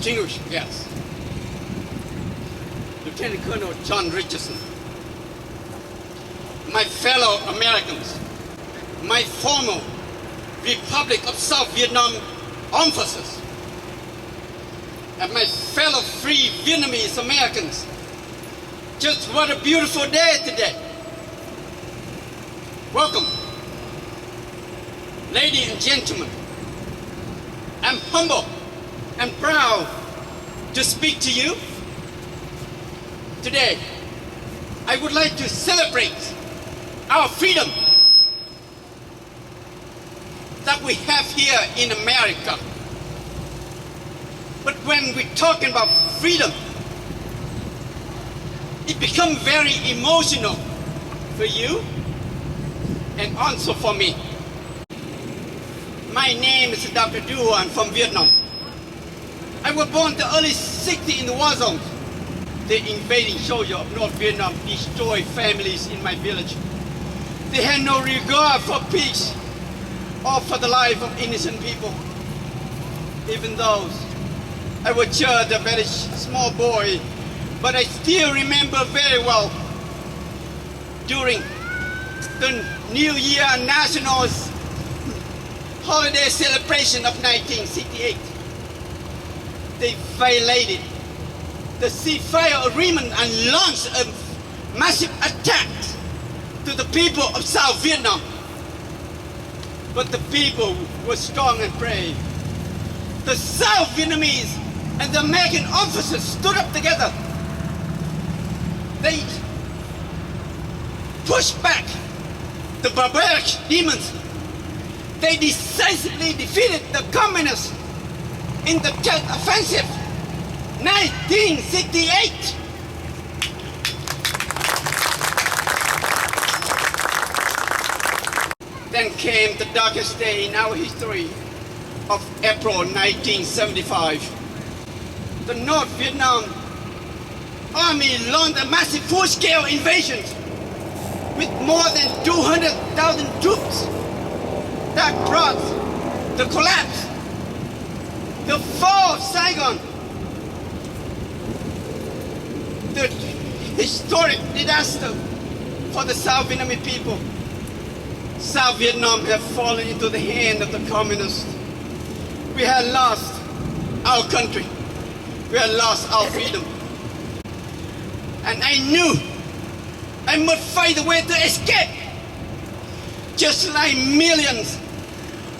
distinguished guests, Lieutenant Colonel John Richardson, my fellow Americans, my former Republic of South Vietnam armed forces, and my fellow free Vietnamese Americans. Just what a beautiful day today. Welcome. Ladies and gentlemen, I'm humble and proud to speak to you. Today, I would like to celebrate our freedom that we have here in America. But when we're talking about freedom, it becomes very emotional for you and also for me. My name is Dr. Du. I'm from Vietnam. I was born in the early 60s in the war zone. The invading soldiers of North Vietnam destroyed families in my village. They had no regard for peace or for the life of innocent people. Even though I was just a very small boy, but I still remember very well during the New Year National Holiday celebration of 1968. They violated the ceasefire agreement and launched a massive attack to the people of South Vietnam. But the people were strong and brave. The South Vietnamese and the American officers stood up together. They pushed back the barbaric demons. They decisively defeated the communists in the Tet Offensive, 1968. Then came the darkest day in our history of April 1975. The North Vietnam Army launched a massive full-scale invasion with more than 200,000 troops that brought the collapse, the fall of Saigon, the historic disaster for the South Vietnamese people. South Vietnam have fallen into the hand of the communists. We had lost our country. We had lost our freedom. And I knew I must find a way to escape. Just like millions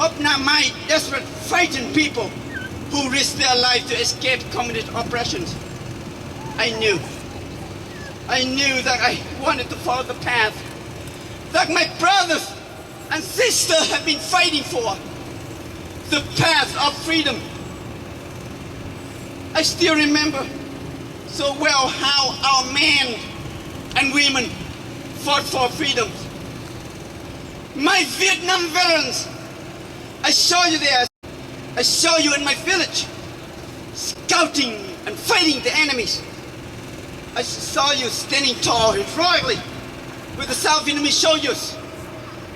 of my desperate, frightened people who risked their life to escape communist oppressions. I knew that I wanted to follow the path that my brothers and sisters have been fighting for, the path of freedom. I still remember so well how our men and women fought for freedom. My Vietnam veterans, I saw you there. I saw you in my village, scouting and fighting the enemies. I saw you standing tall heroically with the South Vietnamese soldiers,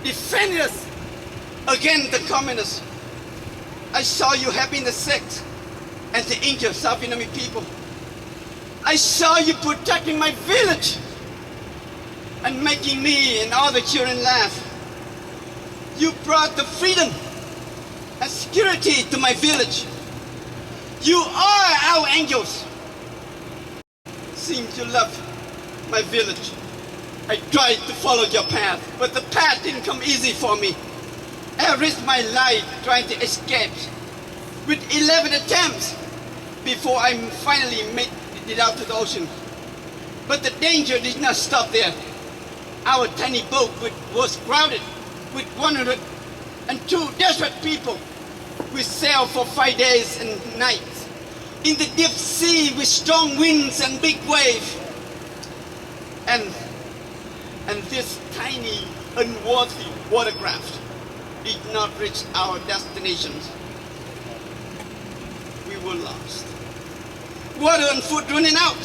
defending us against the communists. I saw you helping the sick and the injured South Vietnamese people. I saw you protecting my village and making me and all the children laugh. You brought the freedom and security to my village. You are our angels. Seem to love my village. I tried to follow your path, but the path didn't come easy for me. I risked my life trying to escape with 11 attempts before I finally made it out to the ocean. But the danger did not stop there. Our tiny boat was crowded with 102 desperate people. We sailed for 5 days and nights in the deep sea with strong winds and big waves. And this tiny, unworthy watercraft did not reach our destinations. We were lost. Water and food running out.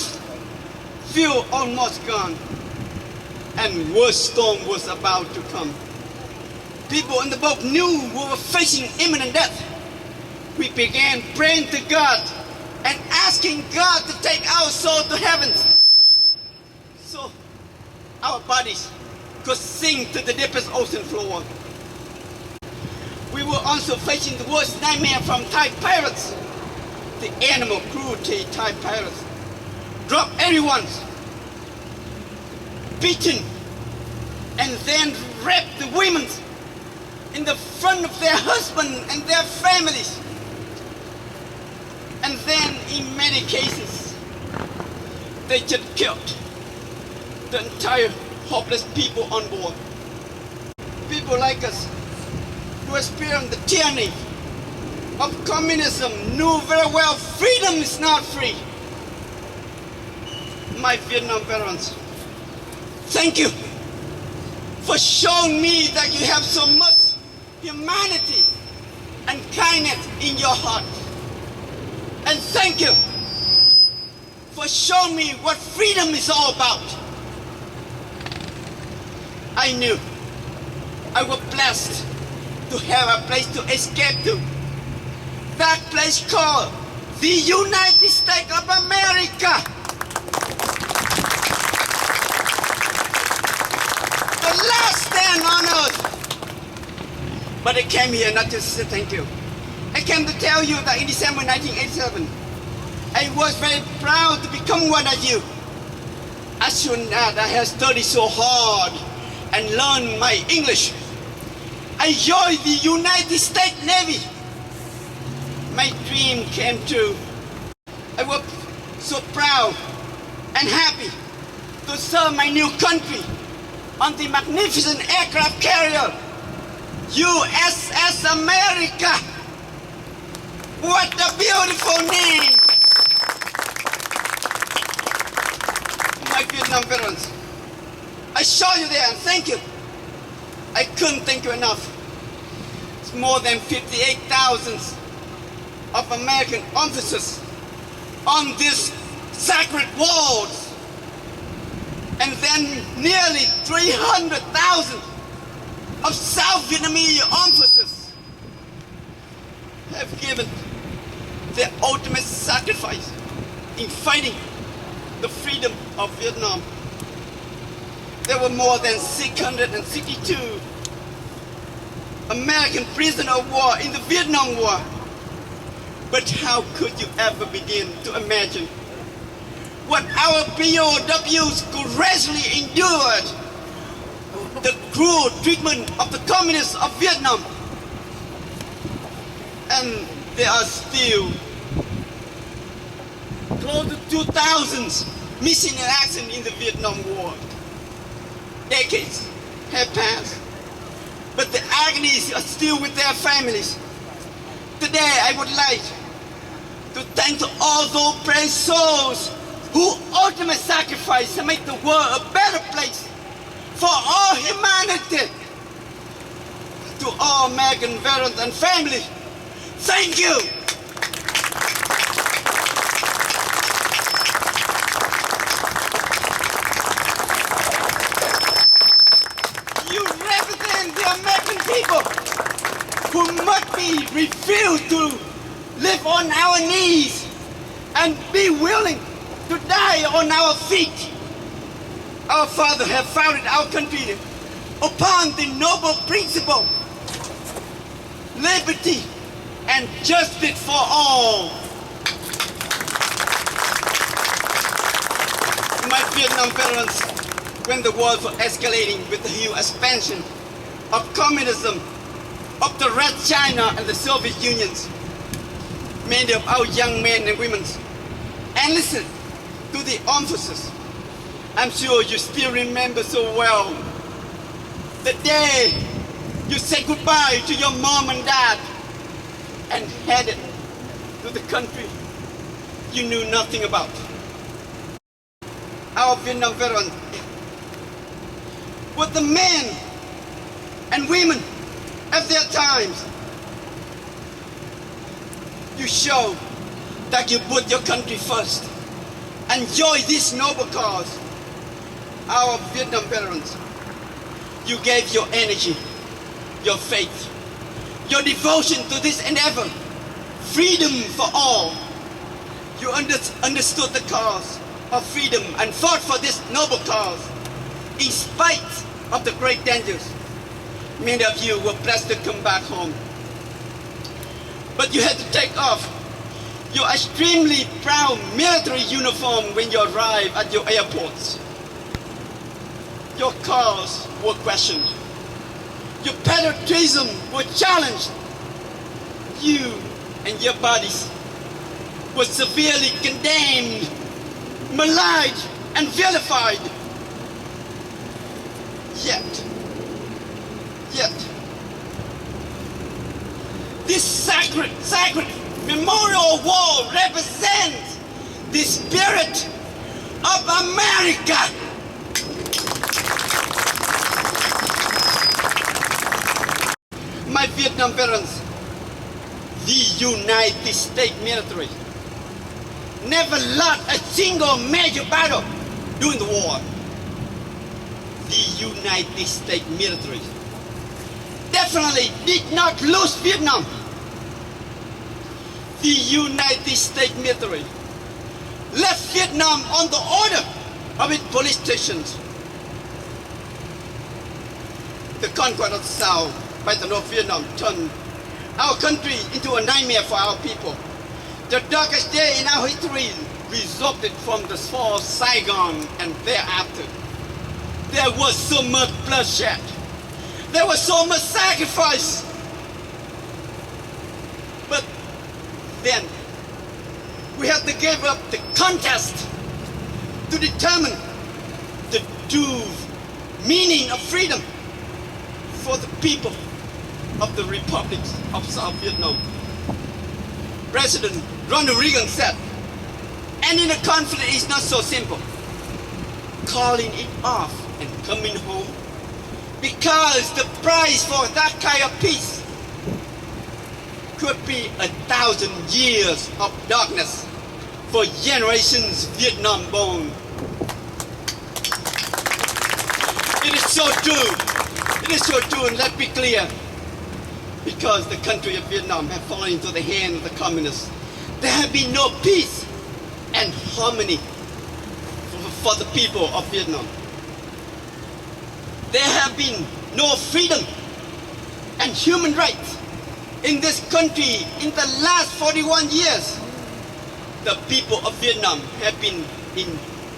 Fuel almost gone. And worse storm was about to come. People on the boat knew we were facing imminent death. We began praying to God and asking God to take our soul to heaven so our bodies could sink to the deepest ocean floor. We were also facing the worst nightmare from Thai pirates. The animal cruelty Thai pirates drop everyone's beaten and then rape the women in the front of their husband and their families. And then in many cases, they just killed the entire hopeless people on board. People like us who experienced the tyranny of communism knew very well freedom is not free. My Vietnam veterans, thank you for showing me that you have so much humanity and kindness in your heart. And thank you for showing me what freedom is all about. I knew I was blessed to have a place to escape to. That place called the United States of America. The last stand on earth. But I came here not just to say thank you. I came to tell you that in December 1987, I was very proud to become one of you. As soon as I had studied so hard and learned my English, I joined the United States Navy. My dream came true. I was so proud and happy to serve my new country on the magnificent aircraft carrier USS America. What a beautiful name! My Vietnam veterans, I saw you there and thank you. I couldn't thank you enough. It's more than 58,000 of American officers on these sacred walls, and then nearly 300,000 of South Vietnamese officers have given their ultimate sacrifice in fighting the freedom of Vietnam. There were more than 662 American prisoners of war in the Vietnam War. But how could you ever begin to imagine what our POWs courageously endured? The cruel treatment of the communists of Vietnam. And there are still close to 2,000 missing in action in the Vietnam War. Decades have passed, but the agonies are still with their families. Today I would like to thank all those brave souls who ultimately sacrificed to make the world a better place for all humanity. To all American veterans and families, thank you! You represent the American people who must be refused to live on our knees and be willing to die on our feet. Our fathers have founded our country upon the noble principle, liberty and justice for all. My Vietnam veterans, when the war was escalating with the huge expansion of communism, of the Red China and the Soviet Unions, many of our young men and women enlisted to the officers. I'm sure you still remember so well the day you said goodbye to your mom and dad and headed to the country you knew nothing about. Our Vietnam veterans were the men and women of their times. You show that you put your country first and enjoy this noble cause. Our Vietnam veterans, you gave your energy, your faith, your devotion to this endeavor, freedom for all. You understood the cause of freedom and fought for this noble cause. In spite of the great dangers, many of you were blessed to come back home. But you had to take off your extremely proud military uniform when you arrive at your airports. Your cause were questioned. Your patriotism were challenged. You and your bodies were severely condemned, maligned, and vilified. Yet, this sacred memorial wall represents the spirit of America. My Vietnam veterans, the United States military never lost a single major battle during the war. The United States military definitely did not lose Vietnam. The United States military left Vietnam on the order of its politicians. The conquest of the South by the North Vietnam turned our country into a nightmare for our people. The darkest day in our history resulted from the fall of Saigon, and thereafter there was so much bloodshed. There was so much sacrifice. But then we have to give up the contest to determine the true meaning of freedom for the people of the Republic of South Vietnam. President Ronald Reagan said, ending a conflict is not so simple. Calling it off and coming home, because the price for that kind of peace could be 1,000 years of darkness for generations Vietnam born. It is so true. It is so true, and let's be clear. Because the country of Vietnam has fallen into the hands of the communists, there have been no peace and harmony for the people of Vietnam. There have been no freedom and human rights in this country in the last 41 years. The people of Vietnam have been in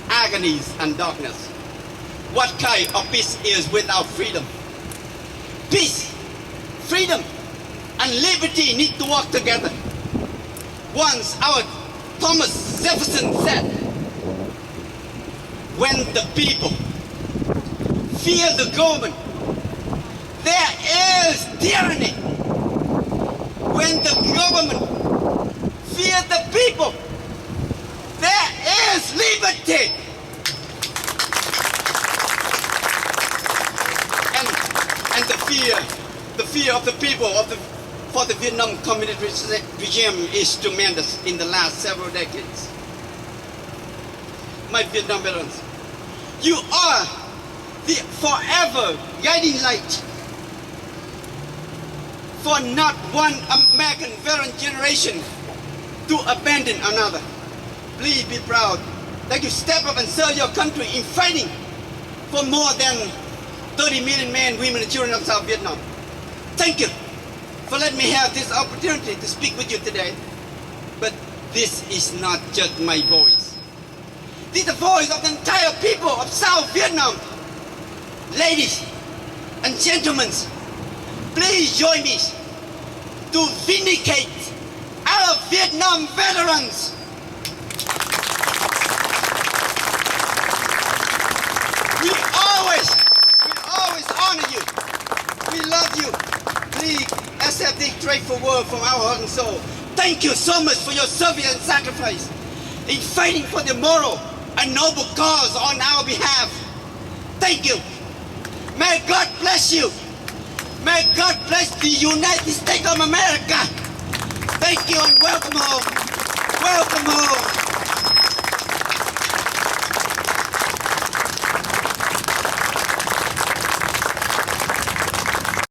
agonies and darkness. What kind of peace is without freedom? Peace, freedom, and liberty need to work together. Once our Thomas Jefferson said, when the people fear the government, there is tyranny. When the government fears the people, there is liberty. And the fear of the people for the Vietnam Communist regime is tremendous in the last several decades. My Vietnam veterans, you are the forever guiding light for not one American veteran generation to abandon another. Please be proud that you step up and serve your country in fighting for more than 30 million men, women, and children of South Vietnam. Thank you for letting me have this opportunity to speak with you today. But this is not just my voice. This is the voice of the entire people of South Vietnam. Ladies and gentlemen, please join me to vindicate our Vietnam veterans. We always honor you. We love you. Please accept this grateful word from our heart and soul. Thank you so much for your service and sacrifice in fighting for the moral and noble cause on our behalf. Thank you. May God bless you. May God bless the United States of America. Thank you and welcome home. Welcome home.